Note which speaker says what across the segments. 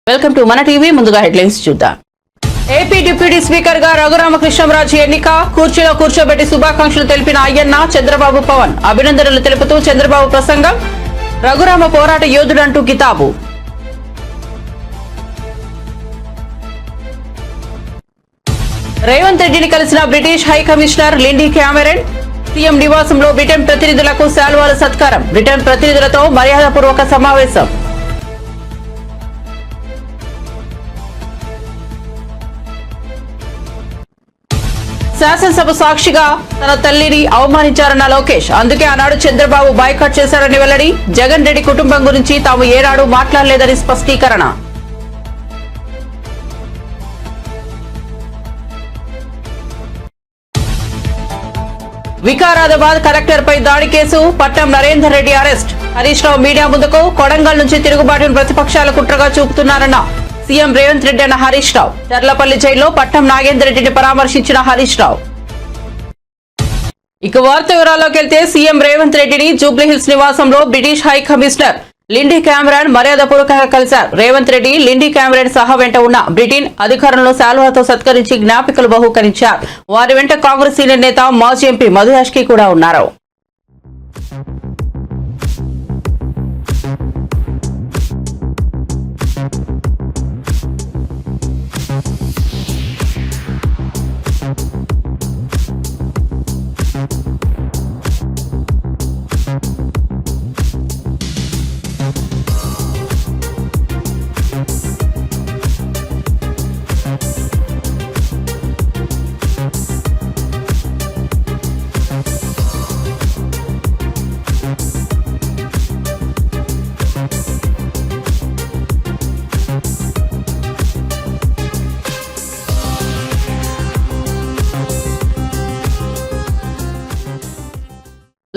Speaker 1: Welcome to మన TV. ముందుగా headlines చూద్దాం. ఏపీ డిప్యూటీ స్పీకర్ గా రఘురామకృష్ణంరాజు ఎన్నిక. కుర్చీలో కూర్చోబెట్టి శుభాకాంక్షలు తెలిపిన అయ్యన్న, చంద్రబాబు, పవన్ అభినందనలు తెలుపుతూ చంద్రబాబు ప్రసంగం. రఘురామ పోరాట యోధుడంటూ కితాబు. రేవంత్ రెడ్డిని కలిసిన British high commissioner Lindy Cameron. CM నివాసంలో బ్రిటన్ ప్రతినిధులకు శాల్వాల సత్కారం. బ్రిటన్ ప్రతినిధులతో మర్యాదపూర్వక సమావేశం. శాసనసభ సాక్షిగా తన తల్లిని అవమానించారన్న లోకేష్. అందుకే ఆనాడు చంద్రబాబు బాయ్కాట్ చేశారని వెల్లడి. జగన్ రెడ్డి కుటుంబం గురించి తాము ఏనాడు మాట్లాడలేదని స్పష్టీకరణ. వికారాబాద్ కలెక్టర్ పై దాడి case. Patnam Narender Reddy arrest. Harish Rao media ముందుకు. కొడంగల్ నుంచి తిరుగుబాటును ప్రతిపక్షాల కుట్రగా చూపుతున్నారన్న సీఎం రేవంత్ రెడ్డి అన్న హరీష్ రావు. చర్లపల్లి జైల్లో పట్నం నాగేందర్ రెడ్డిని పరామర్శించిన హరీష్ రావు. ఇక వార్త వివరాల్లోకి వెళ్తే సీఎం రేవంత్ రెడ్డిని జూబ్లీహిల్స్ నివాసంలో బ్రిటిష్ హై కమిషనర్ లిండీ క్యామెరాన్ మర్యాదపూర్వకంగా కలిశారు. రేవంత్ రెడ్డి, లిండీ క్యామెరాన్ సహా వెంట ఉన్న బ్రిటన్ అధికారులను శాల్వాతో సత్కరించి జ్ఞాపికలు బహూకరించారు. వారి వెంట కాంగ్రెస్ సీనియర్ నేత మాజీ ఎంపీ మధు యాష్కి కూడా ఉన్నారు.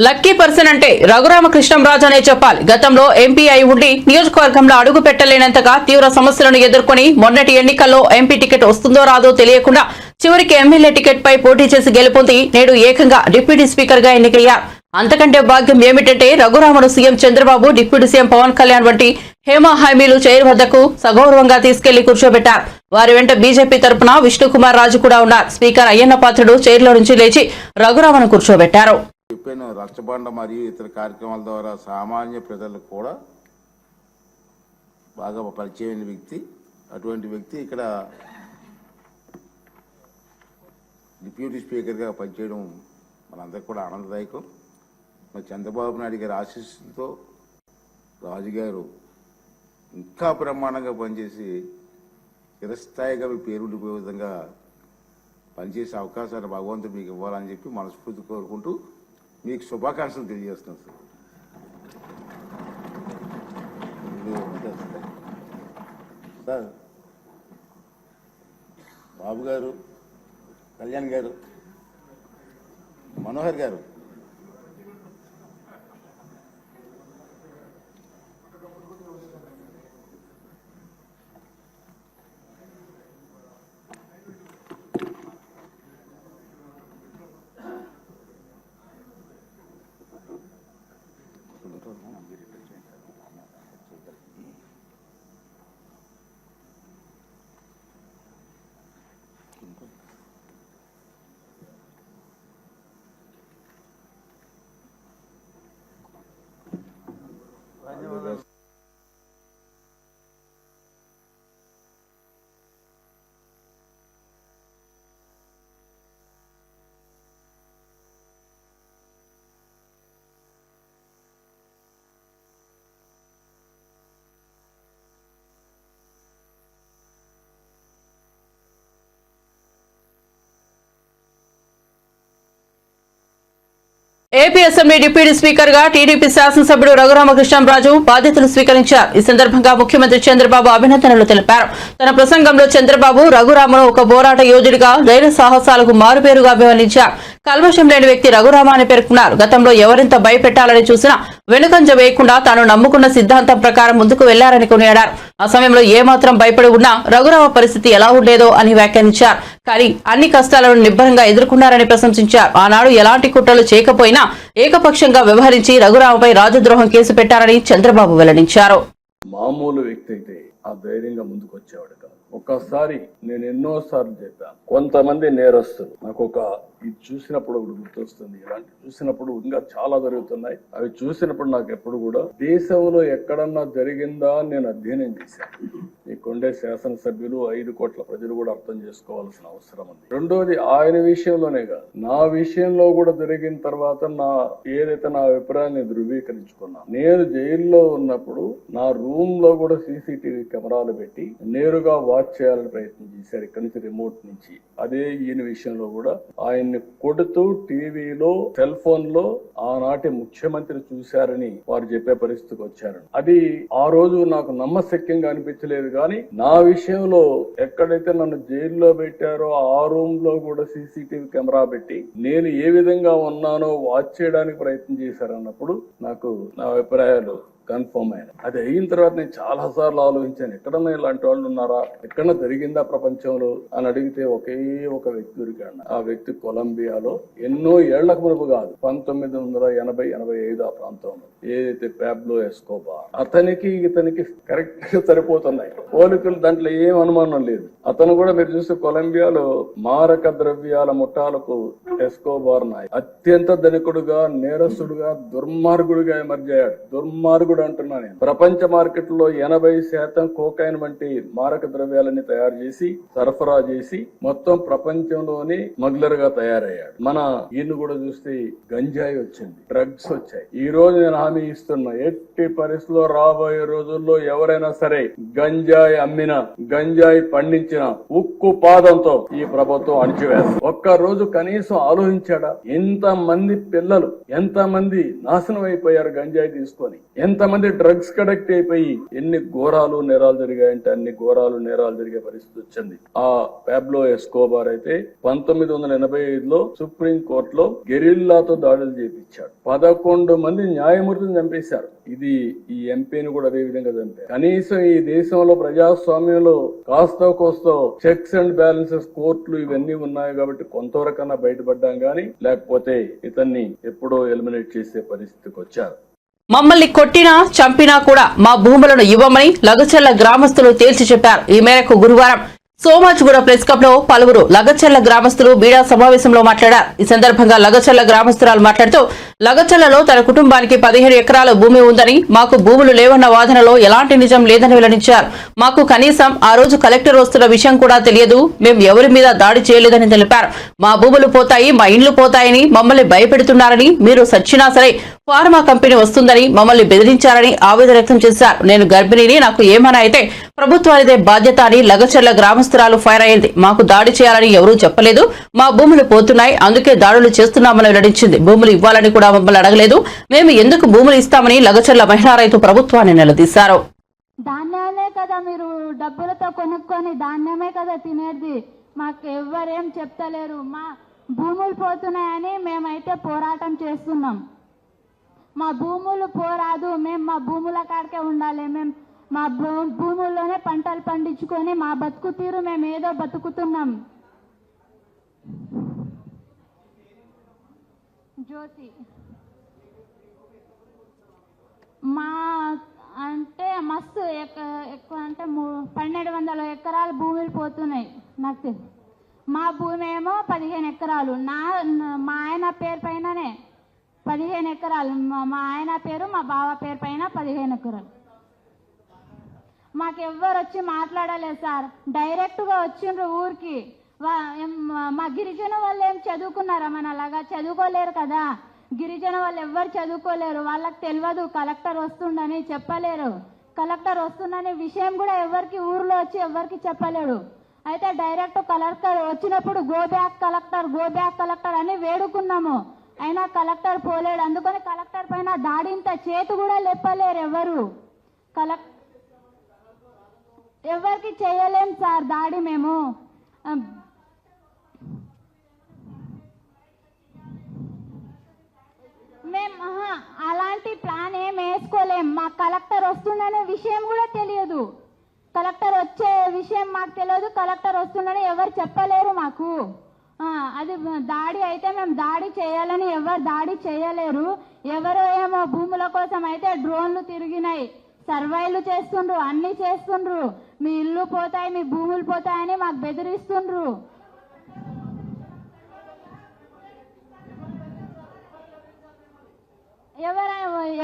Speaker 1: లక్కీ పర్సన్ అంటే రఘురామకృష్ణంరాజు అనే చెప్పాలి. గతంలో ఎంపీ అయి ఉండి నియోజకవర్గంలో అడుగు పెట్టలేనంతగా తీవ్ర సమస్యలను ఎదుర్కొని మొన్నటి ఎన్నికల్లో ఎంపీ టికెట్ వస్తుందో రాదో తెలియకుండా చివరికి ఎమ్మెల్యే టికెట్ పై పోటీ చేసి గెలుపొంది నేడు ఏకంగా డిప్యూటీ స్పీకర్ గా ఎన్నికయ్యారు. అంతకంటే భాగ్యం ఏమిటంటే రఘురామను CM Chandrababu, deputy CM Pawan Kalyan వంటి హేమా హామీలు చైర్ వద్దకు సగౌరవంగా తీసుకెళ్లి కూర్చోబెట్టారు. వారి వెంట బీజేపీ తరపున విష్ణుకుమార్ రాజు కూడా ఉన్నారు. స్పీకర్ అయ్యన్న పాత్రుడు చైర్లో నుంచి లేచి రఘురామను కూర్చోబెట్టారు.
Speaker 2: రచ్చబండ మరియు ఇతర కార్యక్రమాల ద్వారా సామాన్య ప్రజలకు కూడా బాగా పరిచయమైన వ్యక్తి. అటువంటి వ్యక్తి ఇక్కడ డిప్యూటీ స్పీకర్గా పనిచేయడం మనందరికీ కూడా ఆనందదాయకం. మరి చంద్రబాబు నాయుడు గారి ఆశీస్సులతో రాజుగారు ఇంకా బ్రహ్మాండంగా పనిచేసి చిరస్థాయిగా మీ పేరు ఉండిపోయే విధంగా పనిచేసే అవకాశాన్ని భగవంతుడు మీకు ఇవ్వాలని చెప్పి మనస్ఫూర్తి కోరుకుంటూ మీకు శుభాకాంక్షలు తెలియజేస్తున్నాను సార్. బాబు గారు, కళ్యాణ్ గారు, మనోహర్ గారు,
Speaker 1: ఏపీ అసెంబ్లీ డిప్యూటీ స్పీకర్ గా టీడీపీ శాసనసభ్యుడు రఘురామకృష్ణంరాజు బాధ్యతలు స్వీకరించారు. ఈ సందర్భంగా ముఖ్యమంత్రి చంద్రబాబు అభినందనలు తెలిపారు. తన ప్రసంగంలో చంద్రబాబు రఘురామను ఒక పోరాట యోధుడిగా, ధైర్య సాహసాలకు మారుపేరుగా అభివర్ణించారు. కల్మషం లేని వ్యక్తి రఘురామ అని పేర్కొన్నారు. గతంలో ఎవరింత భయపెట్టాలని చూసినా వెనుకంజ వేయకుండా తాను నమ్ముకున్న సిద్ధాంతం ప్రకారం ముందుకు వెళ్లారని కొనియాడారు. ఆ సమయంలో ఏమాత్రం భయపడి ఉన్నా రఘురామ పరిస్థితి ఎలా ఉండేదో అని వ్యాఖ్యానించారు. కానీ అన్ని కష్టాలను నిబ్బరంగా ఎదుర్కొన్నారని ప్రశంసించారు. ఆనాడు ఎలాంటి కుట్రలు చేయకపోయినా ఏకపక్షంగా వ్యవహరించి రఘురామపై రాజద్రోహం కేసు పెట్టారని చంద్రబాబు వెల్లడించారు.
Speaker 3: మామూలు వ్యక్తి అయితే ఆ ధైర్యంగా ముందుకు వచ్చేవాడు కాదు. ఒక్కసారి నేను ఎన్నోసార్లు చెప్పాను, కొంతమంది నేరస్తులు నాకు ఇది చూసినప్పుడు ఒకటి గుర్తొస్తుంది. ఇలాంటి చూసినప్పుడు ఇంకా చాలా జరుగుతున్నాయి. అవి చూసినప్పుడు నాకు ఎప్పుడు కూడా దేశంలో ఎక్కడన్నా జరిగిందా అని నేను అధ్యయనం చేశాను. ఈ కొండే శాసనసభ్యులు 5 కోట్ల ప్రజలు కూడా అర్థం చేసుకోవాల్సిన అవసరం ఉంది. రెండోది ఆయన విషయంలోనే కాదు, నా విషయంలో కూడా జరిగిన తర్వాత ఏదైతే నా అభిప్రాయాన్ని ధృవీకరించుకున్నా. నేను జైల్లో ఉన్నప్పుడు నా రూమ్ లో కూడా సీసీటీవీ కెమెరాలు పెట్టి నేరుగా వాచ్ చేయాలని ప్రయత్నం చేశారు ఇక్కడి నుంచి, రిమోట్ నుంచి. అదే ఈయన విషయంలో కూడా ఆయన్ని కొడుతూ టీవీలో సెల్ ఫోన్ లో ఆనాటి ముఖ్యమంత్రి చూశారని వారు చెప్పే పరిస్థితికి వచ్చారు. అది ఆ రోజు నాకు నమ్మశక్యంగా అనిపించలేదు. కానీ నా విషయంలో ఎక్కడైతే నన్ను జైల్లో పెట్టారో ఆ రూమ్ లో కూడా సీసీటీవీ కెమెరా పెట్టి నేను ఏ విధంగా ఉన్నానో వాచ్ చేయడానికి ప్రయత్నం చేశారన్నప్పుడు నాకు నా అభిప్రాయాలు కన్ఫర్మ్ అయినా. అది అయిన తర్వాత నేను చాలా సార్లు ఆలోచించాను, ఎక్కడన్నా ఇలాంటి వాళ్ళు ఉన్నారా, ఎక్కడన్నా జరిగిందా ప్రపంచంలో అని అడిగితే ఒకే ఒక వ్యక్తి దొరికాడు. ఆ వ్యక్తి కొలంబియాలో ఎన్నో ఏళ్లకు మునుపు కాదు, 1980-85 ఆ ప్రాంతంలో ఏదైతే పాబ్లో ఎస్కోబార్, అతనికి ఇతనికి కరెక్ట్ గా సరిపోతున్నాయి పోలికలు, దాంట్లో ఏం అనుమానం లేదు. అతను కూడా మీరు చూస్తే కొలంబియాలో మారక ద్రవ్యాల ముఠాలకు ఎస్కోబార్ నాయక్ అత్యంత ధనికుడుగా, నేరస్తుడుగా, దుర్మార్గుడిగా ఎమర్జ్ అయ్యాడు. దుర్మార్గుడు అంటున్నా నేను. ప్రపంచ మార్కెట్ లో 80% కోకైన్ వంటి మారక ద్రవ్యాలని తయారు చేసి సరఫరా చేసి మొత్తం ప్రపంచంలోని స్మగ్లర్ గా తయారయ్యాడు. మన ఈయన కూడా చూస్తే గంజాయి వచ్చింది, డ్రగ్స్ వచ్చాయి. ఈ రోజు నేను హామీ ఇస్తున్నా, ఎట్టి పరిస్థితుల్లో రాబోయే రోజుల్లో ఎవరైనా సరే గంజాయి అమ్మిన, గంజాయి పండించిన ఉక్కు పాదంతో ఈ ప్రభుత్వం అణిచివేస్తుంది. ఒక్క రోజు కనీసం ఆలోచించాడా? ఎంతమంది పిల్లలు, ఎంతమంది నాశనం అయిపోయారు గంజాయి తీసుకొని, ఎంతమంది డ్రగ్స్ కడెక్ట్ అయిపోయి ఎన్ని ఘోరాలు నేరాలు జరిగాయంటే అన్ని ఘోరాలు నేరాలు జరిగే పరిస్థితి వచ్చింది. ఆ పాబ్లో ఎస్కోబార్ అయితే 1985లో సుప్రీం కోర్టులో గెరిల్లాతో దాడులు చేపించాడు. 11 మంది న్యాయమూర్తిని చంపేశారు. ఇది ఈ ఎంపీని కూడా అదే విధంగా చంపారు. కనీసం ఈ దేశంలో ప్రజాస్వామ్యంలో కాస్తో కోస్తో చెక్స్ అండ్ బ్యాలెన్సెస్ కోర్టులు ఇవన్నీ ఉన్నాయి కాబట్టి కొంతవరకన్నా బయటపడ్డాం గానీ, లేకపోతే ఇతన్ని ఎప్పుడో ఎలిమినేట్ చేసే పరిస్థితికి వచ్చారు.
Speaker 1: మమ్మల్ని కొట్టినా చంపినా కూడా మా భూములను ఇవ్వమని లగచర్ల గ్రామస్తులు తేల్చి చెప్పారు. ఈ మేరకు గురువారం సోమాజిగూడ ప్రెస్ క్లబ్ లో పలువురు లగచర్ల గ్రామస్తులు మీడియా సమావేశంలో మాట్లాడారు. ఈ సందర్భంగా లగచర్ల గ్రామస్తురాలు మాట్లాడుతూ, లగచర్లలో తన కుటుంబానికి 15 ఎకరాల భూమి ఉందని, మాకు భూములు లేవన్న వాదనలో ఎలాంటి నిజం లేదని వెల్లడించారు. మాకు కనీసం ఆ రోజు కలెక్టర్ వస్తున్న విషయం కూడా తెలియదు, మేము ఎవరి మీద దాడి చేయలేదని తెలిపారు. మా భూములు పోతాయి, మా ఇండ్లు పోతాయని మమ్మల్ని భయపెడుతున్నారని, మీరు సచ్చినా సరే ఫార్మా కంపెనీ వస్తుందని మమ్మల్ని బెదిరించారని ఆవేదన వ్యక్తం చేశారు. నేను గర్భిణిని, నాకు ఏమైనా అయితే ప్రభుత్వానిదే బాధ్యత అని లగచర్ల గ్రామస్తురాలు ఫైర్ అయింది. మాకు దాడి చేయాలని ఎవరూ చెప్పలేదు, మా భూములు పోతున్నాయి, అందుకే దాడులు చేస్తున్నామని వెల్లడించింది. భూములు ఇవ్వాలని కూడా మమ్మల్ని అడగలేదు, మేము ఎందుకు భూములు ఇస్తామని లగచర్ల మహిళా రైతు ప్రభుత్వాన్ని నిలదీశారు.
Speaker 4: ధాన్యాలే కదా మీరు డబ్బులతో కొనుక్కొని ధాన్యమే కదా తినేది, మాకు ఎవ్వరేం చెప్తలేరు. మా భూములు పోతున్నాయని మేమైతే పోరాటం చేస్తున్నాం. మా భూములు పోరాదు, మేము మా భూముల కాడికే ఉండాలి, మేము మా భూముల్లోనే పంటలు పండించుకొని మా బతుకు తీరు మేము ఏదో బతుకుతున్నాం. జ్యోతి మా అంటే మస్తు ఎక్కువ అంటే 1200 ఎకరాలు భూములు పోతున్నాయి. నాకు తెలుసు, మా భూమి ఏమో 15 ఎకరాలు. మా ఆయన పేరు పైననే 15 ఎకరాలు, మా ఆయన పేరు మా బావ పేరు పైన 15 ఎకరాలు. మాకెవ్వరు వచ్చి మాట్లాడలేదు సార్, డైరెక్ట్గా వచ్చిండ్రు ఊరికి. మా గిరిజన వాళ్ళు ఏం చదువుకున్నారా? మనలాగా చదువుకోలేరు కదా, గిరిజన వాళ్ళు ఎవ్వరు చదువుకోలేరు, వాళ్ళకి తెలియదు కలెక్టర్ వస్తుండని చెప్పలేరు. కలెక్టర్ వస్తుందనే విషయం కూడా ఎవరికి ఊర్లో వచ్చి ఎవరికి చెప్పలేడు. అయితే డైరెక్ట్ కలెక్టర్ వచ్చినప్పుడు గో బ్యాక్ కలెక్టర్ అని వేడుకున్నాము, అయినా కలెక్టర్ పోలేడు. అందుకని కలెక్టర్ పైన దాడింత చేతి కూడా లేపలేరు ఎవరు. ఎవరికి చేయలేం సార్ దాడి. మేము అలాంటి ప్లాన్ ఏం వేసుకోలేం. మాకు కలెక్టర్ వస్తుందనే విషయం కూడా తెలియదు, కలెక్టర్ వచ్చే విషయం మాకు తెలియదు, కలెక్టర్ వస్తుందని ఎవరు చెప్పలేరు మాకు. అది దాడి అయితే మేము దాడి చేయాలని ఎవరు దాడి చేయలేరు. ఎవరో ఏమో భూముల కోసం అయితే డ్రోన్లు తిరిగినాయి, సర్వేలు చేస్తుండ్రు, అన్ని చేస్తుండ్రు. మీ ఇల్లు పోతాయి, మీ భూములు పోతాయని మాకు బెదిరిస్తుండ్రు.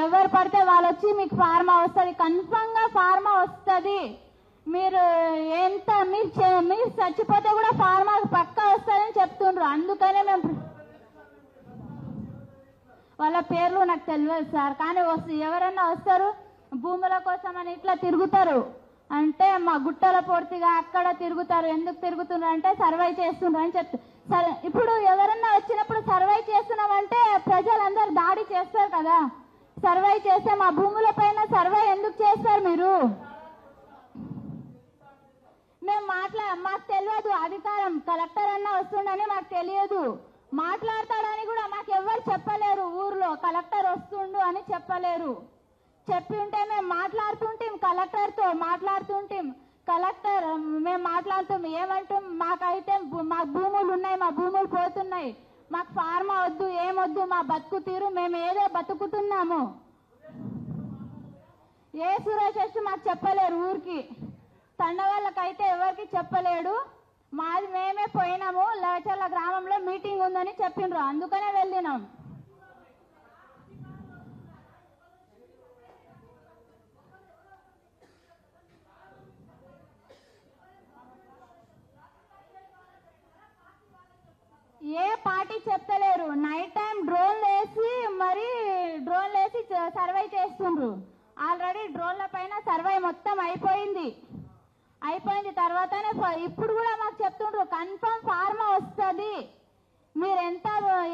Speaker 4: ఎవరు పడితే వాళ్ళు వచ్చి మీకు ఫార్మా వస్తుంది, కన్ఫర్మ్ గా ఫార్మా వస్తుంది. మీరు మీరు చచ్చిపోతే కూడా ఫార్మా పక్కా వస్తుందని చెప్తుండ్రు. అందుకనే మేము వాళ్ళ పేర్లు నాకు తెలియదు సార్, కానీ ఎవరన్నా వస్తారు భూముల కోసం అని ఇట్లా తిరుగుతారు. అంటే మా గుట్టల పూర్తిగా అక్కడ తిరుగుతారు. ఎందుకు తిరుగుతున్నారు అంటే సర్వే చేస్తున్నారు అని చెప్తారు. సరే, ఇప్పుడు ఎవరన్నా వచ్చినప్పుడు సర్వే చేస్తున్నామంటే ప్రజలందరూ దాడి చేస్తారు కదా. సర్వే చేస్తే మా భూముల పైన సర్వే ఎందుకు చేస్తారు మీరు? మేము మాకు తెలియదు అధికారం. కలెక్టర్ అన్న వస్తుండని మాకు తెలియదు. మాట్లాడతాడని కూడా మాకు ఎవరు చెప్పలేరు. ఊర్లో కలెక్టర్ వస్తుండు అని చెప్పలేరు. చెప్పి ఉంటే మేము మాట్లాడుతుంటాం, కలెక్టర్తో మాట్లాడుతుంటాం. కలెక్టర్ మేము మాట్లాడుతాం, ఏమంటాం, మాకైతే మాకు భూములు ఉన్నాయి, మా భూములు పోతున్నాయి, మాకు ఫార్మా వద్దు, ఏమొద్దు, మా బతుకు తీరు మేము ఏదో బతుకుతున్నాము. ఏ సురేష్ మాకు చెప్పలేరు. ఊరికి తండ వాళ్ళకైతే ఎవరికి చెప్పలేడు. మాది మేమే పోయినాము. లవచర్ల గ్రామంలో మీటింగ్ ఉందని చెప్పిండ్రు, అందుకనే వెళ్ళినాం. ఏ పార్టీ చెప్తలేరు. నైట్ టైం డ్రోన్లు వేసి సర్వే చేస్తుండ్రు. ఆల్రెడీ డ్రోన్ల పైన సర్వే మొత్తం అయిపోయింది. తర్వాతనే ఇప్పుడు కూడా మాకు చెప్తుండ్రు కన్ఫర్మ్ ఫార్మా వస్తుంది, మీరు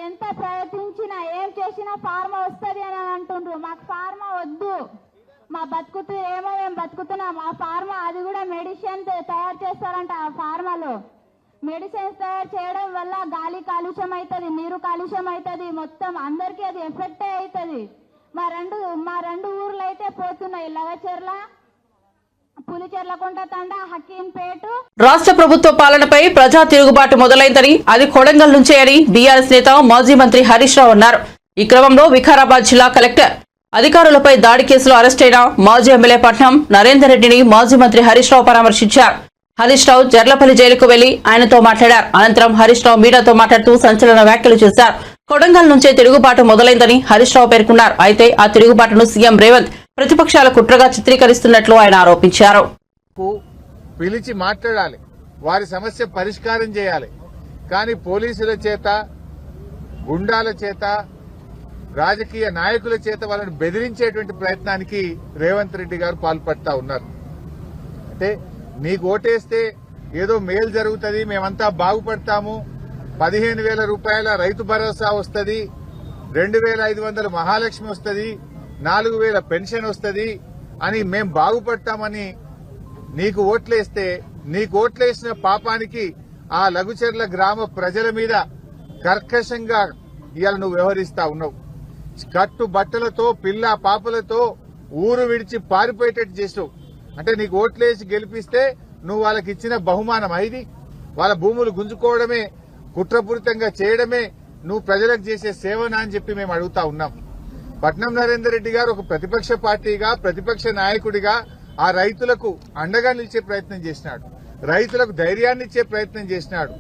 Speaker 4: ఎంత ప్రయత్నించినా ఏం చేసినా ఫార్మా వస్తుంది అని అంటుండ్రు. మాకు ఫార్మా వద్దు, మా బతుకుతూ ఏమో మేము బతుకుతున్నాం. ఆ ఫార్మా అది కూడా మెడిసిన్ తయారు చేస్తారంట. ఆ ఫార్మాలో మెడిసిన్స్ తయారు చేయడం వల్ల గాలి కాలుష్యం అవుతుంది, నీరు కాలుష్యం అవుతుంది, మొత్తం అందరికీ అది ఎఫెక్టే అవుతుంది. మా రెండు ఊర్లు అయితే పోతున్నాయి, లగచెర్ల, పులిచెర్లకుంట తండ, హకీంపేట.
Speaker 1: రాష్ట్ర ప్రభుత్వ పాలనపై ప్రజా తిరుగుబాటు మొదలైందని, అది కొడంగల్ నుంచే అని బీఆర్ఎస్ నేత మాజీ మంత్రి హరీష్ రావు అన్నారు. ఈ క్రమంలో వికారాబాద్ జిల్లా కలెక్టర్ అధికారులపై దాడి కేసులో అరెస్టైన మాజీ ఎమ్మెల్యే పట్నం నరేందర్ రెడ్డిని మాజీ మంత్రి హరీష్ రావు పరామర్శించారు. హరీష్ రావు జర్లపల్లి జైలుకు వెళ్లి ఆయనతో మాట్లాడారు. అనంతరం హరీష్ రావు మీడియాతో మాట్లాడుతూ సంచలన వ్యాఖ్యలు చేశారు. కొడంగల్ నుంచే తిరుగుబాటు మొదలైందని హరీష్ రావు పేర్కొన్నారు. అయితే ఆ తిరుగుబాటును సీఎం రేవంత్ ప్రతిపక్షాల కుట్రగా చిత్రీకరిస్తున్నట్లు ఆయన ఆరోపించారు.
Speaker 5: పిలిచి మాట్లాడాలి, వారి సమస్య పరిష్కారం చేయాలి. కానీ పోలీసుల చేత, గుండాల చేత, రాజకీయ నాయకుల చేత వాళ్ళని బెదిరించేటువంటి ప్రయత్నానికి రేవంత్ రెడ్డి గారు పాల్పడతా ఉన్నారు. అంటే నీకు ఓటేస్తే ఏదో మేలు జరుగుతుంది, మేమంతా బాగుపడతాము, 15,000 రూపాయల రైతు భరోసా వస్తుంది, 2,500 మహాలక్ష్మి వస్తుంది, 4,000 పెన్షన్ వస్తుంది అని మేం బాగుపడతామని నీకు ఓట్లేస్తే, నీకు ఓట్లేసిన పాపానికి ఆ లఘుచర్ల గ్రామ ప్రజల మీద కర్కశంగా ఇవాళ నువ్వు వ్యవహరిస్తా ఉన్నావు. కట్టు బట్టలతో, పిల్ల పాపలతో ఊరు విడిచి పారిపోయేటట్టు చేసావు. అంటే నీకు ఓట్లేసి గెలిపిస్తే నువ్వు వాళ్ళకి ఇచ్చిన బహుమానం ఇది. వాళ్ళ భూములు గుంజుకోవడమే, కుట్రపూరితంగా చేయడమే నువ్వు ప్రజలకు చేసే సేవనా అని చెప్పి మేము అడుగుతా ఉన్నాం. పట్నం నరేందర్ రెడ్డి గారు ఒక ప్రతిపక్ష పార్టీగా, ప్రతిపక్ష నాయకుడిగా ఆ రైతులకు అండగా నిలిచే ప్రయత్నం చేసినాడు, రైతులకు ధైర్యాన్ని ఇచ్చే ప్రయత్నం చేసినాడు.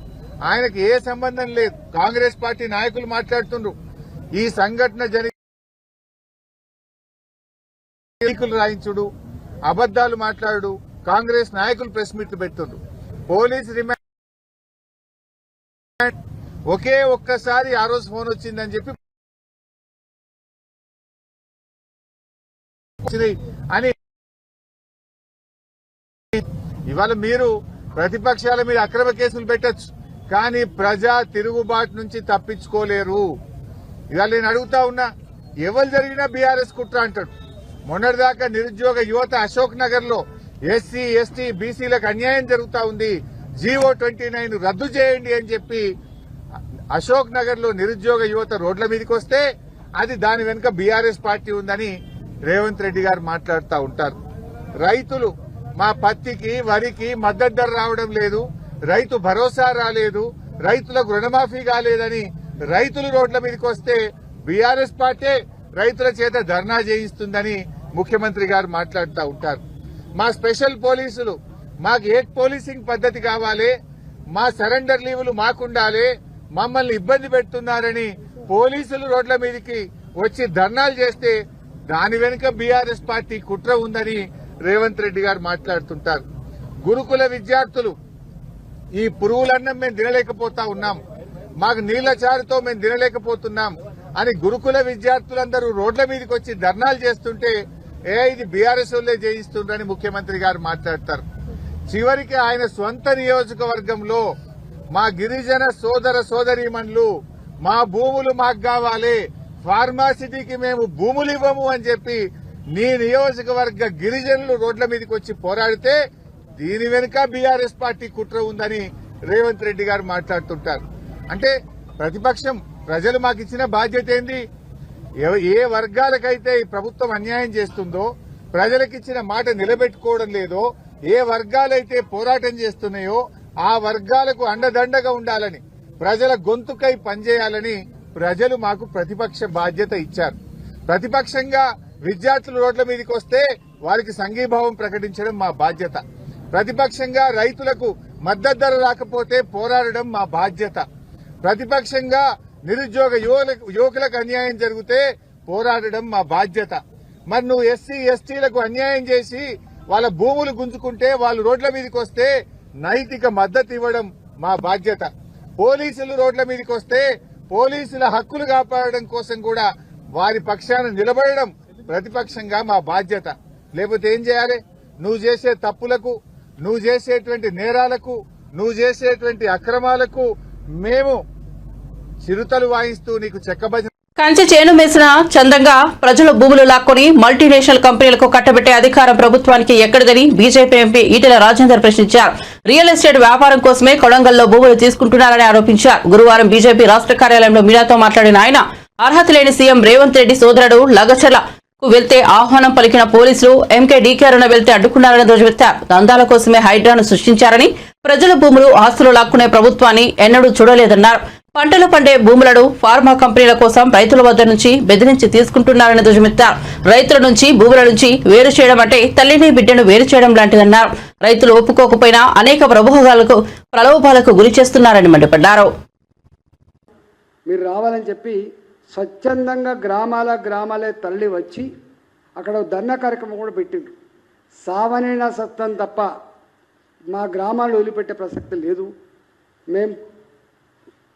Speaker 5: ఆయనకు ఏ సంబంధం లేదు. కాంగ్రెస్ పార్టీ నాయకులు మాట్లాడుతుండ్రు, ఈ సంఘటన జరిగి రాయించుడు, అబద్దాలు మాట్లాడు, కాంగ్రెస్ నాయకులు ప్రెస్ మీట్లు పెడుతుండ్రు. పోలీసు రిమాండ్ ఒకే ఒక్కసారి ఆ రోజు ఫోన్ వచ్చిందని చెప్పి అని ఇవాళ మీరు ప్రతిపక్షాల మీద అక్రమ కేసులు పెట్టచ్చు, కానీ ప్రజా తిరుగుబాటు నుంచి తప్పించుకోలేరు. ఇవాళ నేను అడుగుతా ఉన్నా, ఎవరు జరిగినా బీఆర్ఎస్ కుట్ర అంటాడు. మొన్నటిదాకా నిరుద్యోగ యువత అశోక్ నగర్ లో ఎస్సీ, ఎస్టీ, బీసీలకు అన్యాయం జరుగుతా ఉంది, జీవో 29 రద్దు చేయండి అని చెప్పి అశోక్ నగర్ లో నిరుద్యోగ యువత రోడ్ల మీదకి వస్తే అది దాని వెనుక బీఆర్ఎస్ పార్టీ ఉందని రేవంత్ రెడ్డి గారు మాట్లాడుతూ ఉంటారు. రైతులు మా పత్తికి, వరికి మద్దతు ధర రావడం లేదు, రైతు భరోసా రాలేదు, రైతులకు రుణమాఫీ కాలేదని రైతులు రోడ్ల మీదకి వస్తే బీఆర్ఎస్ పార్టీ రైతుల చేత ధర్నా చేయిస్తుందని ముఖ్యమంత్రి గారు మాట్లాడుతూ ఉంటారు. మా స్పెషల్ పోలీసులు, మాకు ఏ పోలీసింగ్ పద్ధతి కావాలి, మా సరెండర్ లీవులు మాకుండాలి, మమ్మల్ని ఇబ్బంది పెడుతున్నారని పోలీసులు రోడ్ల మీదకి వచ్చి ధర్నాలు చేస్తే దాని వెనుక బీఆర్ఎస్ పార్టీ కుట్ర ఉందని రేవంత్ రెడ్డి గారు మాట్లాడుతుంటారు. గురుకుల విద్యార్థులు ఈ పురుగులన్నం మేము తినలేకపోతా ఉన్నాం, మాకు నీళ్ల చారుతో మేము తినలేకపోతున్నాం అని గురుకుల విద్యార్థులందరూ రోడ్ల మీదకి వచ్చి ధర్నాలు చేస్తుంటే ఇది బీఆర్ఎస్ వాళ్ళే చేయిస్తుండ్రని ముఖ్యమంత్రి గారు మాట్లాడతారు. చివరికి ఆయన స్వంత నియోజకవర్గంలో మా గిరిజన సోదర సోదరీమణులు మా భూములు మాకు కావాలి, ఫార్మాసిటీకి మేము భూములు ఇవ్వము అని చెప్పి నీ నియోజకవర్గ గిరిజనులు రోడ్ల మీదకి వచ్చి పోరాడితే దీని వెనుక బీఆర్ఎస్ పార్టీ కుట్ర ఉందని రేవంత్ రెడ్డి గారు మాట్లాడుతుంటారు. అంటే ప్రతిపక్షం, ప్రజలు మాకు ఇచ్చిన బాధ్యత ఏంది? ఏ వర్గాలకైతే ఈ ప్రభుత్వం అన్యాయం చేస్తుందో, ప్రజలకిచ్చిన మాట నిలబెట్టుకోవడం లేదో, ఏ వర్గాలైతే పోరాటం చేస్తున్నాయో ఆ వర్గాలకు అండదండగా ఉండాలని, ప్రజల గొంతుకై పనిచేయాలని ప్రజలు మాకు ప్రతిపక్ష బాధ్యత ఇచ్చారు. ప్రతిపక్షంగా విద్యార్థులు రోడ్ల మీదకి వస్తే వారికి సంఘీభావం ప్రకటించడం మా బాధ్యత. ప్రతిపక్షంగా రైతులకు మద్దతు ధర రాకపోతే పోరాడడం మా బాధ్యత. ప్రతిపక్షంగా నిరుద్యోగ యువకులకు అన్యాయం జరిగితే పోరాడడం మా బాధ్యత. మరి నువ్వు ఎస్సీ ఎస్టీలకు అన్యాయం చేసి వాళ్ళ భూములు గుంజుకుంటే వాళ్ళు రోడ్ల మీదకి వస్తే నైతిక మద్దతు ఇవ్వడం మా బాధ్యత. పోలీసులు రోడ్ల మీదకి వస్తే పోలీసుల హక్కులు కాపాడడం కోసం కూడా వారి పక్షాన నిలబడడం ప్రతిపక్షంగా మా బాధ్యత. లేకపోతే ఏం చేయాలి? నువ్వు చేసే తప్పులకు, నువ్వు చేసేటువంటి నేరాలకు, నువ్వు చేసేటువంటి అక్రమాలకు మేము చిరుతలు వాయిస్తూ నీకు చెక్కబజ
Speaker 1: కంచె చేను మేసిన చందంగా ప్రజల భూములు లాక్కొని మల్టీనేషనల్ కంపెనీలకు కట్టబెట్టే అధికారం ప్రభుత్వానికి ఎక్కడిదని బీజేపీ ఎంపీ ఈటెల రాజేందర్ ప్రశ్నించారు. రియల్ ఎస్టేట్ వ్యాపారం కోసమే కొడంగల్లో భూములు తీసుకుంటున్నారని ఆరోపించారు. గురువారం బీజేపీ రాష్ట్ర కార్యాలయంలో మీడియాతో మాట్లాడిన ఆయన అర్హత లేని సీఎం రేవంత్ రెడ్డి సోదరుడు లగచర్లకు వెళ్తే ఆహ్వానం పలికిన పోలీసులు ఎంకే డీకే అరుణ వెళ్తే అడ్డుకున్నారని ధ్వజమెత్తారు. దందాల కోసమే హైడ్రాను సృష్టించారని, ప్రజల భూములు ఆస్తులు లాక్కునే ప్రభుత్వాన్ని ఎన్నడూ చూడలేదన్నారు. పంటలు పండే భూములను ఫార్మా కంపెనీల కోసం రైతుల వద్ద నుంచి బెదిరించి తీసుకుంటున్నారని ధ్వజమెత్తారు. రైతుల నుంచి భూముల నుంచి వేరు చేయడం అంటే తల్లిని బిడ్డను వేరు చేయడం లాంటిదన్నారు. రైతులు ఒప్పుకోకపోయినా అనేక ప్రలోభాలకు గురి చేస్తున్నారని మండిపడ్డారు.
Speaker 6: మీరు రావాలని చెప్పి స్వచ్ఛందంగా గ్రామాలే తరలి వచ్చి అక్కడ ధర్నా కార్యక్రమం కూడా పెట్టిండ్రు. సావనైనా సత్తం తప్ప మా గ్రామాలు వదిలిపెట్టే ప్రసక్తి లేదు, మేము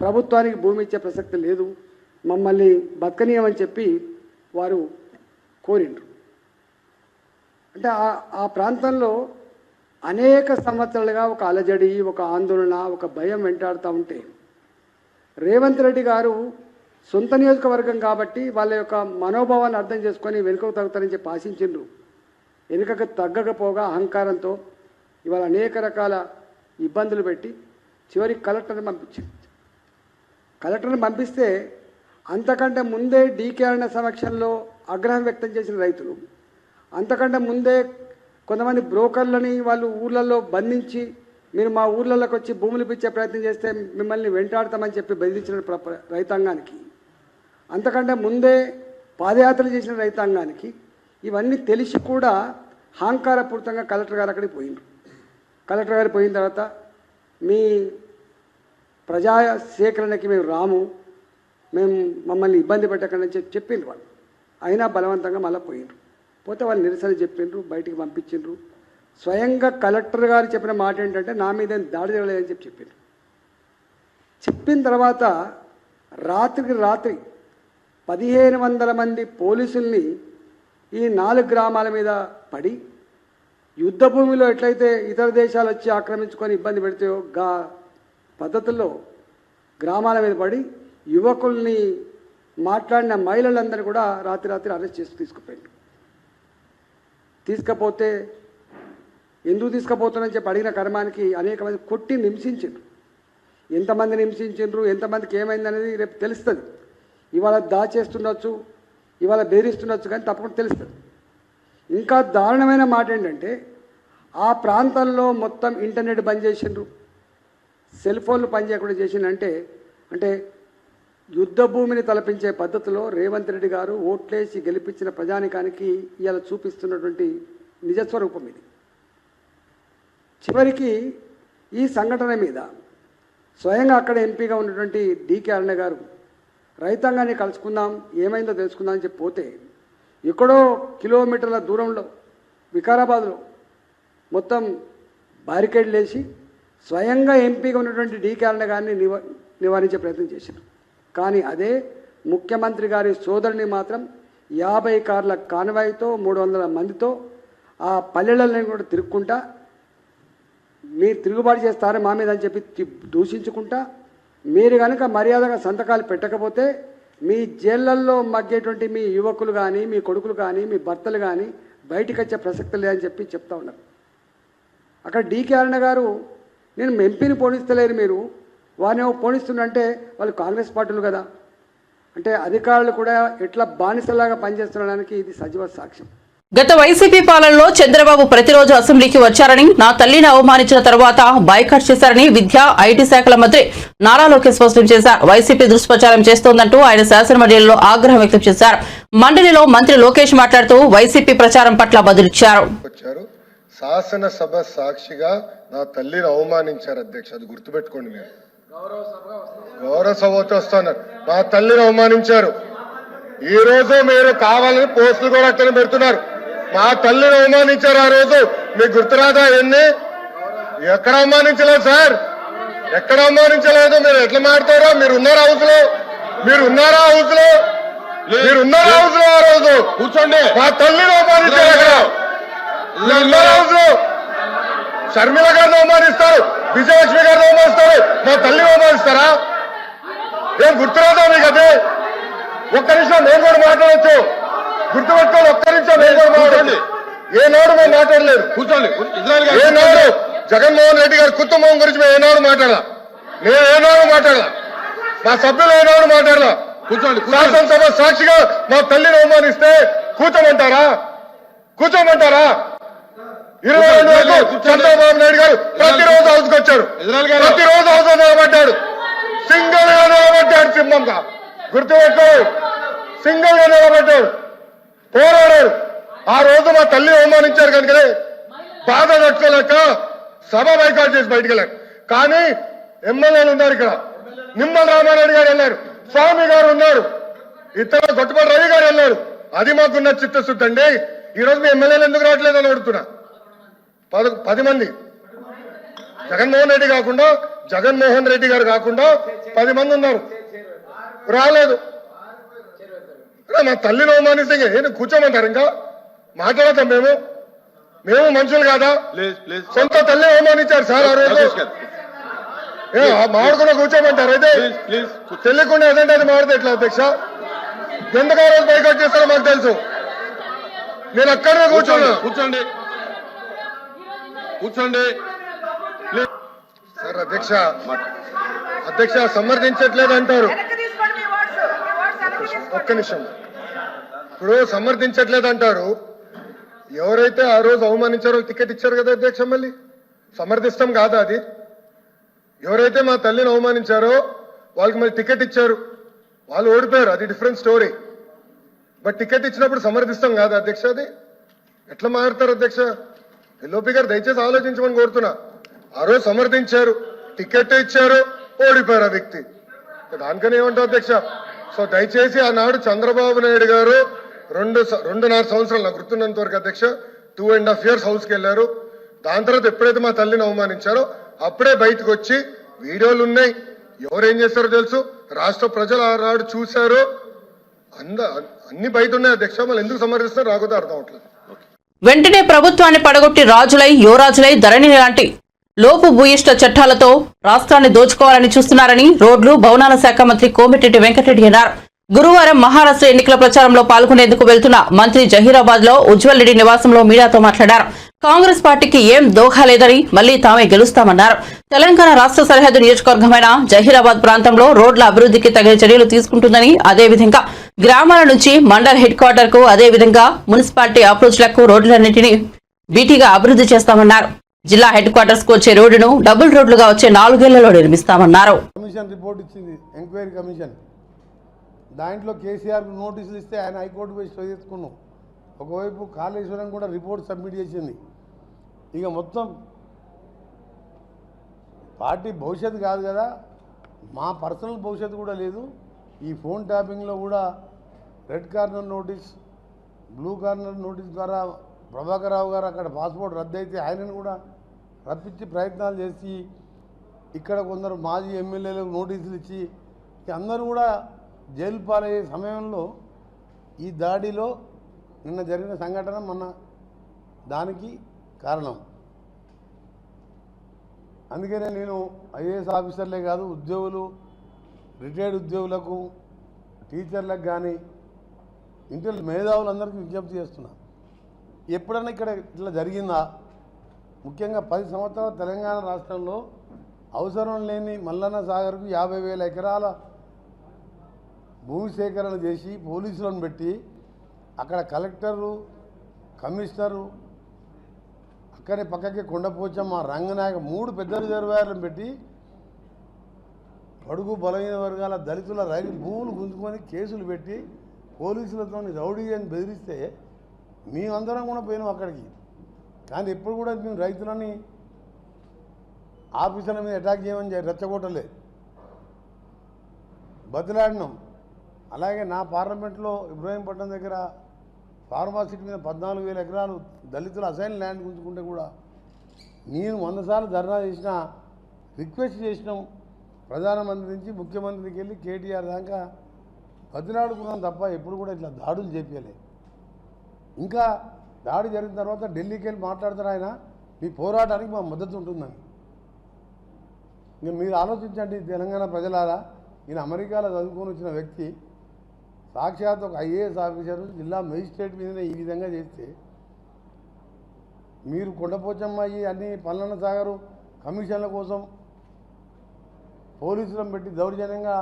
Speaker 6: ప్రభుత్వానికి భూమి ఇచ్చే ప్రసక్తి లేదు, మమ్మల్ని బతకనీయమని చెప్పి వారు కోరిండ్రు. అంటే ఆ ప్రాంతంలో అనేక సంవత్సరాలుగా ఒక అలజడి, ఒక ఆందోళన, ఒక భయం వెంటాడుతూ ఉంటే రేవంత్ రెడ్డి గారు సొంత నియోజకవర్గం కాబట్టి వాళ్ళ యొక్క మనోభావాన్ని అర్థం చేసుకొని వెనుకకు తగ్గుతారని చెప్పి ఆశించిండ్రు. వెనుకకు తగ్గకపోగా అహంకారంతో ఇవాళ అనేక రకాల ఇబ్బందులు పెట్టి చివరికి కలెక్టర్ని పంపించింది. కలెక్టర్ని పంపిస్తే అంతకంటే ముందే డీకే అన్న సమక్షంలో ఆగ్రహం వ్యక్తం చేసిన రైతులు, అంతకంటే ముందే కొంతమంది బ్రోకర్లని వాళ్ళు ఊర్లలో బంధించి మీరు మా ఊర్లలోకి వచ్చి భూములు పిచ్చే ప్రయత్నం చేస్తే మిమ్మల్ని వెంటాడతామని చెప్పి బెదిరించిన రైతాంగానికి, అంతకంటే ముందే పాదయాత్రలు చేసిన రైతాంగానికి ఇవన్నీ తెలిసి కూడా అహంకారపూరితంగా కలెక్టర్ గారు అక్కడికి పోయిండ్రు. కలెక్టర్ గారు పోయిన తర్వాత మీ ప్రజా సేకరణకి మేము రాము, మమ్మల్ని ఇబ్బంది పెట్టకండి అని చెప్పిండ్రు వాళ్ళు. అయినా బలవంతంగా మళ్ళీ పోయిండ్రు. పోతే వాళ్ళు నిరసన చెప్పిండ్రు, బయటికి పంపించిండ్రు. స్వయంగా కలెక్టర్ గారు చెప్పిన మాట ఏంటంటే నా మీద దాడి జరగలేదని చెప్పిండ్రు. చెప్పిన తర్వాత రాత్రికి రాత్రి 1500 మంది పోలీసుల్ని ఈ 4 గ్రామాల మీద పడి, యుద్ధ భూమిలో ఎట్లయితే ఇతర దేశాలు వచ్చి ఆక్రమించుకొని ఇబ్బంది పెడితాయో గా పద్ధతుల్లో గ్రామాల మీద పడి యువకుల్ని, మాట్లాడిన మహిళలందరూ కూడా రాత్రి అరెస్ట్ చేసి తీసుకుపోయారు. తీసుకపోతే ఎందుకు తీసుకుపోతున్నారని చెప్పి అడిగిన కర్మానికి అనేక మంది కొట్టి హింసించారు. ఎంతమందిని హింసించారు, ఎంతమందికి ఏమైందనేది రేపు తెలుస్తుంది. ఇవాళ దాచేస్తుండొచ్చు, ఇవాళ బెదిరిస్తుండొచ్చు, కానీ తప్పకుండా తెలుస్తుంది. ఇంకా దారుణమైన మాట ఏంటంటే ఆ ప్రాంతంలో మొత్తం ఇంటర్నెట్ బంద్ చేసిండ్రు, సెల్ ఫోన్లు పనిచేయకుండా చేసిండ్రు. అంటే యుద్ధ భూమిని తలపించే పద్ధతిలో రేవంత్ రెడ్డి గారు ఓట్లేసి గెలిపించిన ప్రజానికానికి ఇవాళ చూపిస్తున్నటువంటి నిజస్వరూపం ఇది. చివరికి ఈ సంఘటన మీద స్వయంగా అక్కడ ఎంపీగా ఉన్నటువంటి డికే అరుణ గారు రైతాంగాన్ని కలుసుకుందాం, ఏమైందో తెలుసుకుందాం అని చెప్పి పోతే ఎక్కడో కిలోమీటర్ల దూరంలో వికారాబాద్లో మొత్తం బారికేడ్లు వేసి స్వయంగా ఎంపీగా ఉన్నటువంటి డికే అరుణ గారిని నివారించే ప్రయత్నం చేశారు. కానీ అదే ముఖ్యమంత్రి గారి సోదరుని మాత్రం 50 కార్ల కాన్వాయ్తో 300 మందితో ఆ పల్లెలని కూడా తిరుక్కుంటా మీరు తిరుగుబాటు చేస్తారని మా మీద అని చెప్పి దూషించుకుంటా, మీరు కనుక మర్యాదగా సంతకాలు పెట్టకపోతే మీ జైళ్ళల్లో మగ్గేటువంటి మీ యువకులు కానీ మీ కొడుకులు కానీ మీ భర్తలు కానీ బయటికి వచ్చే ప్రసక్తి లేదని చెప్పి చెప్తా ఉన్నారు. అక్కడ డికే అరుణ గారు నేను ఎంపీని పోనిస్తలేరు, మీరు వారిని పోనిస్తుందంటే వాళ్ళు కాంగ్రెస్ పార్టీలు కదా అంటే అధికారులు కూడా ఎట్లా బానిసలాగా పనిచేస్తుండడానికి ఇది సజీవ సాక్ష్యం.
Speaker 1: గత వైసీపీ పాలనలో చంద్రబాబు ప్రతిరోజు అసెంబ్లీకి వచ్చారని, నా తల్లిని అవమానించిన తర్వాత బాయ్కాట్ చేశారని విద్యా ఐటీ శాఖల మంత్రి నారా లోకేష్ స్పష్టం చేశారు. వైసీపీ దుష్ప్రచారం చేస్తోందంటూ ఆయన శాసనమండలిలో ఆగ్రహం వ్యక్తం చేశారు. మండలిలో మంత్రి లోకేష్ మాట్లాడుతూ వైసీపీ ప్రచారం పట్ల బదులిచ్చారు.
Speaker 7: శాసనసభ సాక్షిగా నా తల్లిని అవమానించారు అధ్యక్ష, అది గుర్తుపెట్టుకోండి. మీరు గౌరవ సభతో వస్తున్నారు, మా తల్లిని అవమానించారు. ఈ రోజు మీరు కావాలని పోస్టులు కూడా అక్కడ పెడుతున్నారు. మా తల్లిని అవమానించారు ఆ రోజు, మీకు గుర్తురాదా? ఎన్ని ఎక్కడ అవమానించలేదు సార్, ఎక్కడ అవమానించలేదు. మీరు ఎట్లా మాట్లాడతారో, మీరు ఉన్నారా హౌస్ లో, మీరు ఉన్నారా హౌస్ లో, మీరు ఉన్నారా హౌస్ లో? ఆ రోజు కూర్చోండి. మా తల్లిని అవమానించారు అక్కడ, ఉన్నారా హౌస్ లో? షర్మిల గారిని అవమానిస్తారు, విజయలక్ష్మి గారిని అవమానిస్తారు, మా తల్లిని అవమానిస్తారా? ఏం గుర్తురాదా మీకు? అదే ఒక్క నిమిషం నేను కూడా మాట్లాడచ్చు, గుర్తుపెట్టుకోండి. ఒక్క నిమిషం నేను కూడా మాట్లాడండి. ఏనాడు మేము మాట్లాడలేదు, కూర్చోండి. ఏనాడు జగన్మోహన్ రెడ్డి గారి కుటుంబం గురించి మేము ఏనాడు మాట్లాడాల, నేను ఏనాడు మాట్లాడాల, మా సభ్యులు ఏనాడు మాట్లాడాల. కూర్చోండి. శాసనసభ సాక్షిగా మా తల్లిని అవమానిస్తే కూర్చోమంటారా? కూర్చోమంటారా? 22 వరకు చంద్రబాబు నాయుడు గారు ప్రతిరోజు హౌస్కి వచ్చాడు, ప్రతిరోజు హౌస్ నిలబడ్డాడు, సింగిల్ గా నిలబడ్డాడు, సింహంగా గుర్తుపెట్టు, సింగిల్ గా నిలబడ్డాడు, పోరాడాడు. ఆ రోజు మా తల్లి అవమానించారు కనుకనే బాధ నచ్చలేక సభ బైకాట్ చేసి బయటకు వెళ్ళారు. కానీ ఎమ్మెల్యేలు ఉన్నారు ఇక్కడ, నిమ్మల రామారెడ్డి గారు వెళ్ళారు, స్వామి గారు ఉన్నారు, ఇతర గొట్టపాటి రవి గారు వెళ్ళారు. అది మాకున్న చిత్తశుద్ధి అండి. ఈ రోజు మీ ఎమ్మెల్యేలు ఎందుకు రావట్లేదు అని అడుగుతున్నా. 10 మంది జగన్మోహన్ రెడ్డి కాకుండా, జగన్మోహన్ రెడ్డి గారు కాకుండా 10 మంది ఉన్నారు, రాలేదు. మా తల్లిని అవమానిస్తే ఏం కూర్చోమంటారు? ఇంకా మాట్లాడతాం మేము మనుషులు కాదా? సొంత తల్లి అవమానించారు సార్ ఆ రోజు, మాడుకున్న కూర్చోమంటారు? అయితే తెలియకుండా ఏదంటే అది మాడితే ఎట్లా అధ్యక్ష? ఎందుకు ఆ రోజు బైకాట్ చేస్తారో మాకు తెలుసు. నేను అక్కడనే కూర్చోండి. కూర్చోండి సార్. అధ్యక్ష సమర్థించట్లేదు అంటారు. ఒక్క నిమిషం, ఇప్పుడు సమర్థించట్లేదు అంటారు. ఎవరైతే ఆ రోజు అవమానించారో టికెట్ ఇచ్చారు కదా అధ్యక్ష, మళ్ళీ సమర్థిస్తాం కాదా అది? ఎవరైతే మా తల్లిని అవమానించారో వాళ్ళకి మళ్ళీ టికెట్ ఇచ్చారు, వాళ్ళు ఓడిపోయారు, అది డిఫరెంట్ స్టోరీ. బట్ టికెట్ ఇచ్చినప్పుడు సమర్థిస్తాం కాదా అధ్యక్ష? అది ఎట్లా మారుతారు అధ్యక్ష? ఎల్ఓపి గారు దయచేసి ఆలోచించమని కోరుతున్నా. ఆ రోజు సమర్థించారు, టికెట్ ఇచ్చారు, ఓడిపోయారు ఆ వ్యక్తి, దానికని ఏమంటారు అధ్యక్ష? సో దయచేసి ఆనాడు చంద్రబాబు నాయుడు గారు 2.5 సంవత్సరాలు నాకు గుర్తున్నంత వరకు అధ్యక్ష 2.5 years హౌస్కి వెళ్ళారు. దాని తర్వాత ఎప్పుడైతే మా తల్లిని అవమానించారో అప్పుడే బయటకు వచ్చి వీడియోలు ఉన్నాయి, ఎవరేం చేస్తారో తెలుసు, రాష్ట్ర ప్రజలు ఆనాడు చూశారు, అన్ని బయట ఉన్నాయి అధ్యక్ష. మళ్ళీ ఎందుకు సమర్థిస్తారో రాకపోతే అర్థం అవట్లేదు.
Speaker 1: వెంటనే ప్రభుత్వాన్ని పడగొట్టి రాజులై యువరాజులై ధరణి లాంటి లోపు భూయిష్ట చట్టాలతో రాష్ట్రాన్ని దోచుకోవాలని చూస్తున్నారని రోడ్లు భవనాల శాఖ మంత్రి కోమిటిరెడ్డి వెంకటరెడ్డి అన్నారు. గురువారం మహారాష్ట్ర ఎన్నికల ప్రచారంలో పాల్గొనేందుకు వెళ్తున్న మంత్రి జహీరాబాద్ లో ఉజ్వల్ రెడ్డి నివాసంలో మీడియాతో మాట్లాడారు. కాంగ్రెస్ పార్టీకి ఏం దోఖా లేదని మళ్లీ తామే గెలుస్తామన్నారు. తెలంగాణ రాష్ట్ర సరిహద్దు నియోజకవర్గమైన జహీరాబాద్ ప్రాంతంలో రోడ్ల అభివృద్ధికి తగిన చర్యలు తీసుకుంటుందని, అదేవిధంగా గ్రామాల నుంచి మండల్ హెడ్ క్వార్టర్ కు, అదేవిధంగా మున్సిపాలిటీ అప్రోచ్లకు రోడ్లన్నింటినీ బీటీగా అభివృద్ధి చేస్తామన్నారు. జిల్లా హెడ్ క్వార్టర్స్ కు వచ్చే రోడ్డును డబుల్ రోడ్లుగా వచ్చే 4 ఏళ్లలో నిర్మిస్తామన్నారు.
Speaker 8: కమిషన్ రిపోర్ట్ ఇచ్చింది, ఎంక్వైరీ కమిషన్. దాంట్లో కేసీఆర్కు నోటీసులు ఇస్తే ఆయన హైకోర్టు పోయి స్టే చేసుకున్నాం. ఒకవైపు కాళేశ్వరం కూడా రిపోర్ట్ సబ్మిట్ చేసింది. ఇక మొత్తం పార్టీ భవిష్యత్తు కాదు కదా, మా పర్సనల్ భవిష్యత్తు కూడా లేదు. ఈ ఫోన్ ట్యాపింగ్లో కూడా red corner notice, blue corner notice ద్వారా ప్రభాకర్ రావు గారు అక్కడ పాస్పోర్ట్ రద్దు అయితే ఆయనను కూడా రప్పించి ప్రయత్నాలు చేసి ఇక్కడ కొందరు మాజీ ఎమ్మెల్యేలకు నోటీసులు ఇచ్చి అందరూ కూడా జైలు పాలయ్యే సమయంలో ఈ దాడిలో నిన్న జరిగిన సంఘటన మన దానికి కారణం. అందుకనే నేను ఐఏఎస్ ఆఫీసర్లే కాదు, ఉద్యోగులు, రిటైర్డ్ ఉద్యోగులకు, టీచర్లకు కానీ ఇంటర్ మేధావులందరికీ విజ్ఞప్తి చేస్తున్నా, ఎప్పుడన్నా ఇక్కడ ఇట్లా జరిగిందా? ముఖ్యంగా 10 సంవత్సరాల తెలంగాణ రాష్ట్రంలో అవసరం లేని మల్లన్న సాగర్కు 50,000 ఎకరాల భూమి సేకరణ చేసి పోలీసులను పెట్టి అక్కడ కలెక్టరు, కమిషనరు, అక్కడే పక్కకి కొండపోచమ్మ, రంగనాయక 3 పెద్ద రిజర్వాయర్లను పెట్టి బడుగు బలహీన వర్గాల దళితుల రైతు భూములు గుంజుకొని కేసులు పెట్టి పోలీసులతో రౌడీ అని బెదిరిస్తే మేమందరం కూడా పోయినాం అక్కడికి. కానీ ఎప్పుడు కూడా మేము రైతులని ఆఫీసుల మీద అటాక్ చేయమని రెచ్చగొట్టలే, బతిలాడినాం. అలాగే నా పార్లమెంట్లో ఇబ్రహీంపట్నం దగ్గర ఫార్మాసిటీ మీద 14,000 ఎకరాలు దళితులు అసైన్ ల్యాండ్ గుంజుకుంటే కూడా నేను 100 సార్లు ధర్నా చేసిన, రిక్వెస్ట్ చేసినాం. ప్రధానమంత్రి నుంచి ముఖ్యమంత్రికి వెళ్ళి కేటీఆర్ దాకా బతిలాడుకున్నాం తప్ప ఎప్పుడు కూడా ఇట్లా దాడులు చేపించలే. ఇంకా దాడి జరిగిన తర్వాత ఢిల్లీకి వెళ్ళి మాట్లాడతారు ఆయన, మీ పోరాటానికి మా మద్దతు ఉంటుందని. ఇంకా మీరు ఆలోచించండి తెలంగాణ ప్రజలారా, ఈయన అమెరికాలో చదువుకొని వచ్చిన వ్యక్తి సాక్షాత్ ఒక ఐఏఎస్ ఆఫీసర్ జిల్లా మెజిస్ట్రేట్ మీదనే ఈ విధంగా చేస్తే మీరు కొండపోచమ్మాయి అన్ని పల్లన్న సాగరు కమిషన్ల కోసం పోలీసులను పెట్టి దౌర్జన్యంగా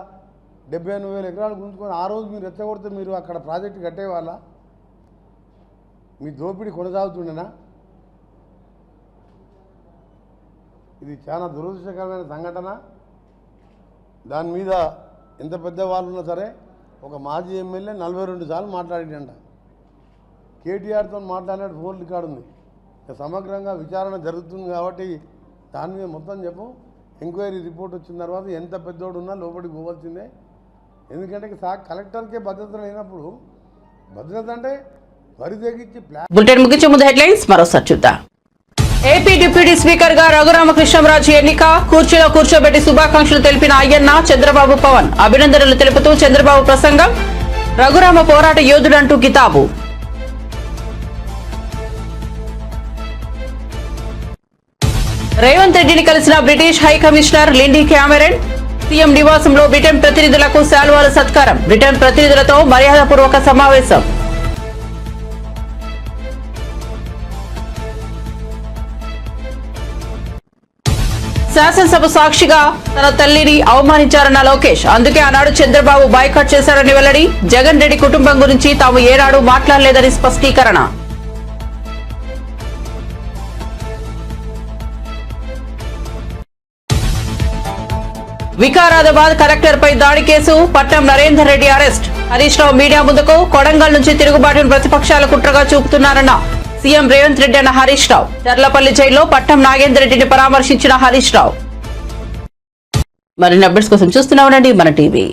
Speaker 8: 78,000 ఎకరాలు గుంజుకొని ఆ రోజు మీరు రెచ్చగొడితే మీరు అక్కడ ప్రాజెక్టు కట్టేవాళ్ళ? మీ దోపిడీ కొనసాగుతుండేనా? ఇది చాలా దురదృష్టకరమైన సంఘటన. దాని మీద ఎంత పెద్ద వాళ్ళు ఉన్నా సరే ఒక మాజీ ఎమ్మెల్యే 42 సార్లు మాట్లాడిందంట. కేటీఆర్తో మాట్లాడినట్టు ఫోన్ రికార్డు ఉంది. సమగ్రంగా విచారణ జరుగుతుంది కాబట్టి దాని మీద మొత్తం చెప్పు. ఎంక్వైరీ రిపోర్ట్ వచ్చిన తర్వాత ఎంత పెద్దోడు ఉన్నా లోపలికి పోవాల్సిందే. ఎందుకంటే కలెక్టర్కే భద్రత లేనప్పుడు భద్రత అంటే వరి తెగించి
Speaker 1: బులెటిన్ ముగించే ముందు హెడ్లైన్స్ మరోసారి చూద్దాం. ఏపీ డిప్యూటీ స్పీకర్ గా రఘురామకృష్ణంరాజు ఎన్నిక, కుర్చీలో కూర్చోబెట్టి శుభాకాంక్షలు తెలిపిన అయ్యన్న, చంద్రబాబు, పవన్ అభినందనలు తెలుపుతూ చంద్రబాబు ప్రసంగం, రఘురామ పోరాట యోధుడంటూ కితాబు. రేవంత్ రెడ్డిని కలిసిన British high commissioner Lindy Cameron, CM నివాసంలో బ్రిటన్ ప్రతినిధులకు శాల్వాల సత్కారం, బ్రిటన్ ప్రతినిధులతో మర్యాదపూర్వక సమావేశం. శాసనసభ సాక్షిగా తన తల్లిని అవమానించారన్న లోకేష్, అందుకే ఆనాడు చంద్రబాబు బాయ్కాట్ చేశారని వెల్లడి. జగన్ రెడ్డి కుటుంబం గురించి తాము ఏనాడు మాట్లాడలేదని స్పష్టీకరణ. వికారాబాద్ కలెక్టర్ పై దాడి case, Patnam Narender Reddy arrest. Harish Rao media ముందుకు, కొడంగల్ నుంచి తిరుగుబాటును ప్రతిపక్షాల కుట్రగా చూపుతున్నారన్న సీఎం రేవంత్ రెడ్డి అన్న హరీష్ రావు. చర్లపల్లి జైల్లో పట్నం నాగేందర్ రెడ్డిని పరామర్శించిన హరీష్ రావు. మరిన్ని అప్డేట్స్ కోసం చూస్తూనే ఉండండి మన టీవీ.